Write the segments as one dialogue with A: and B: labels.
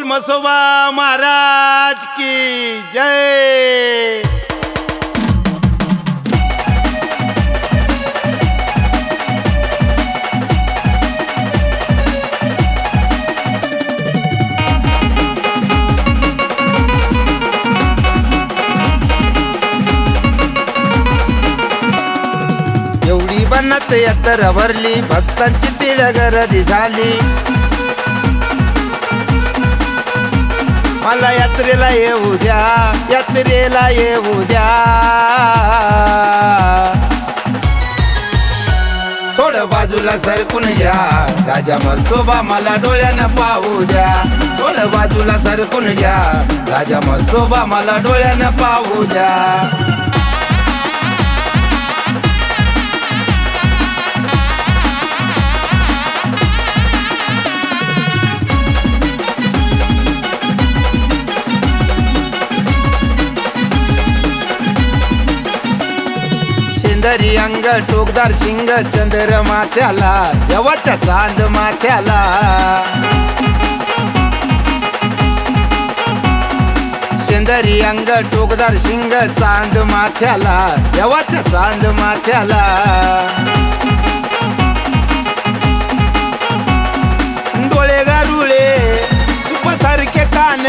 A: मसोबा महाराज की जय। एवढी बनत यात्रा भरली, भक्तांची तिळ गर्दी झाली। मला यात्रेला येऊ द्या, यात्रेला येऊ द्या। थोडं बाजूला सरकून घ्या, राजा मसोबा मला डोळ्यानं पाहू द्या। थोडं बाजूला सरकून घ्या, राजा मसोबा मला डोळ्यानं पाहू द्या। शेंदरी अंग टोकदार शिंग, चंद्र माथ्याला, देवाच्या चांद माथ्याला। शेंदरी अंग टोकदार शिंग, चांद माथ्याला, देवाच्या चांद माथ्याला। डोळे गारुळे सुपासारखे कान,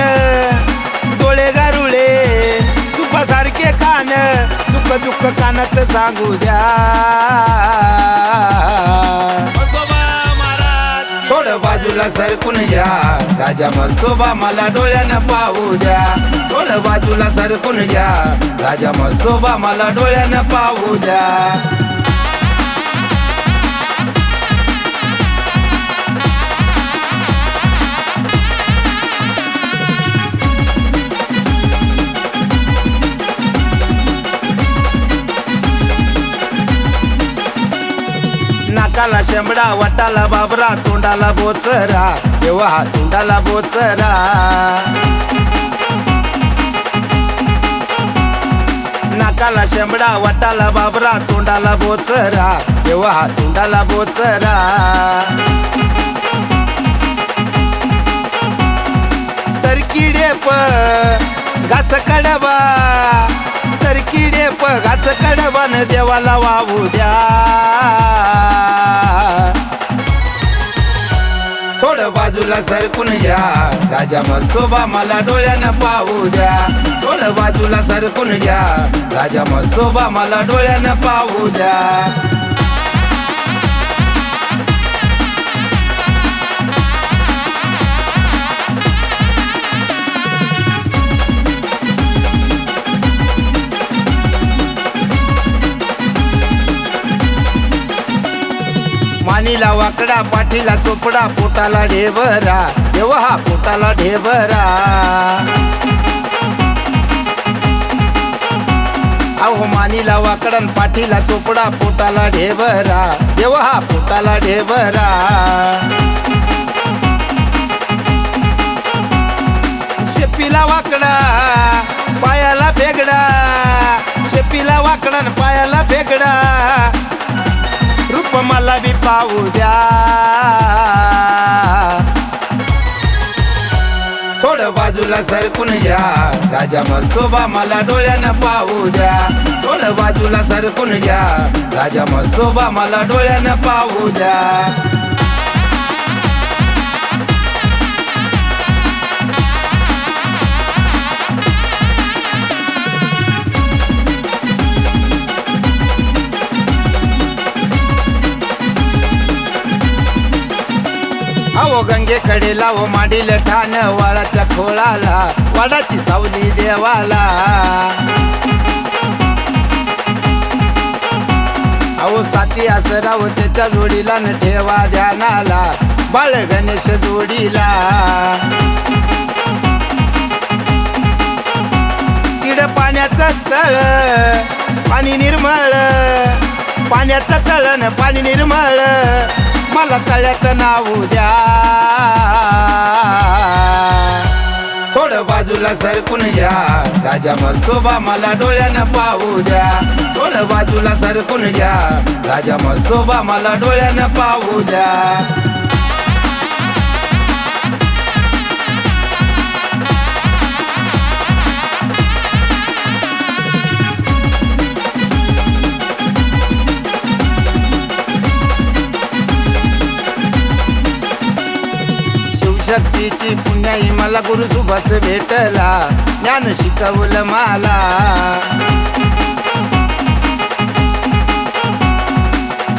A: डोळे गारुळे सुपासारखे कान, सुख दुःख कानात सांगू द्या। मसोबा महाराज थोडं बाजूला सरकून घ्या, राजा मसोबा मला डोळ्यानं पाहू द्या। थोडं बाजूला सरकून घ्या, राजा मसोबा मला डोळ्यानं पाहू द्या। नाकाला शेंबडा, वाटाला बाबरा, तोंडाला बोचरा, तेव्हा हा तोंडाला बोचरा। नाकाला शेंबडा, वाटाला बाबरा, तोंडाला बोचरा, तेव्हा हा तोंडाला बोचरा। सरकिडेप घास कडबा, सरकिडेप घास कडबान देवाला वाहू द्या। थोडं बाजूला सरकून घ्या, राजा मसोबा मला डोळ्यानं पाहू द्या। थोडं बाजूला सरकून घ्या, राजा मसोबा मला डोळ्यानं पाहू द्या। मानीला वाकडा, पाठीला चोपडा, पोटाला ढेबरा, तेव्हा हा पोटाला ढेबरा। अहो मानीला वाकडा, पाठीला चोपडा, पोटाला ढेबरा, तेव्हा हा पोटाला ढेबरा। शेपीला वाकडा, पायाला फेगडा, शेपीला वाकडा, पायाला फेगडा, रूप मला बी पाहू द्या। थोडं बाजूला सरकून घ्या, राजा मसोबा मला डोळ्यानं पाहू द्या। थोडं बाजूला सरकून घ्या, राजा मसोबा मला डोळ्यानं पाहू द्या। अहो गंगेकडे लाव मांडील ठाण, वाडाच्या खोळाला, वाडाची सावली देवाला। अहो साथी आसराव त्याच्या जोडीला न ठेवा ध्यानाला, बाळ गणेश जोडीला। तिड पाण्याचं तळ, पाणी निर्मळ, पाण्याचं तळ न पाणी निर्मळ, मला तळ्याचं नाव द्या। थोडं बाजूला सरकून घ्या, राजा मसोबा मला डोळ्यानं पाहू द्या। थोडं बाजूला सरकून घ्या, राजा मसोबा मला डोळ्यानं पाहू द्या। शिवशक्तीची पुण्याई मला गुरु सुभाष भेटला, ज्ञान शिकवलं मला.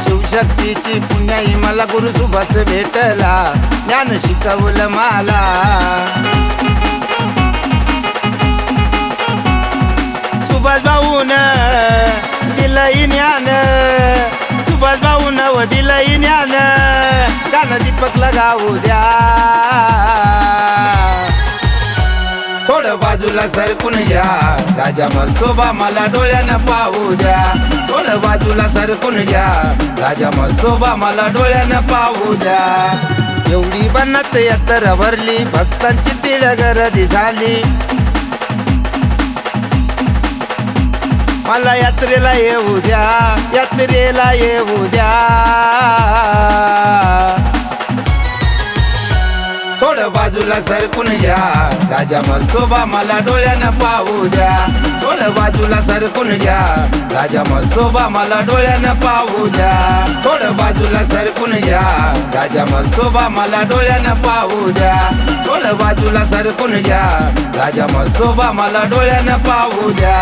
A: शिवशक्तीची पुण्याई मला गुरु सुभाष भेटला, ज्ञान शिकवलं मला. सुभाष भाऊन दिलंय ज्ञान, सुभाष भाऊन व दिलंय ज्ञान, गाणं दीपकला गाऊ द्या. थोडं बाजूला सरकून घ्या, राजा म्हसोबा मला डोळ्यानं पाहू द्या. थोडं बाजूला सरकून घ्या, राजा म्हसोबा मला डोळ्यानं पाहू द्या. एवढी बनत यात्रा भरली, भक्तांची तिळ गर्दी झाली. मला यात्रेला येऊ द्या, यात्रेला येऊ द्या. थोडं बाजूला सरकून घ्या, राजा म्हसोबा मला डोळ्यानं पाहू द्या. थोडं बाजूला सरकून घ्या, राजा म्हसोबा मला डोळ्यानं पाहू द्या. थोडं बाजूला सरकून घ्या, राजा म्हसोबा मला डोळ्यानं पाहू द्या. थोडं बाजूला सरकून घ्या, राजा म्हसोबा मला डोळ्यानं पाहू द्या.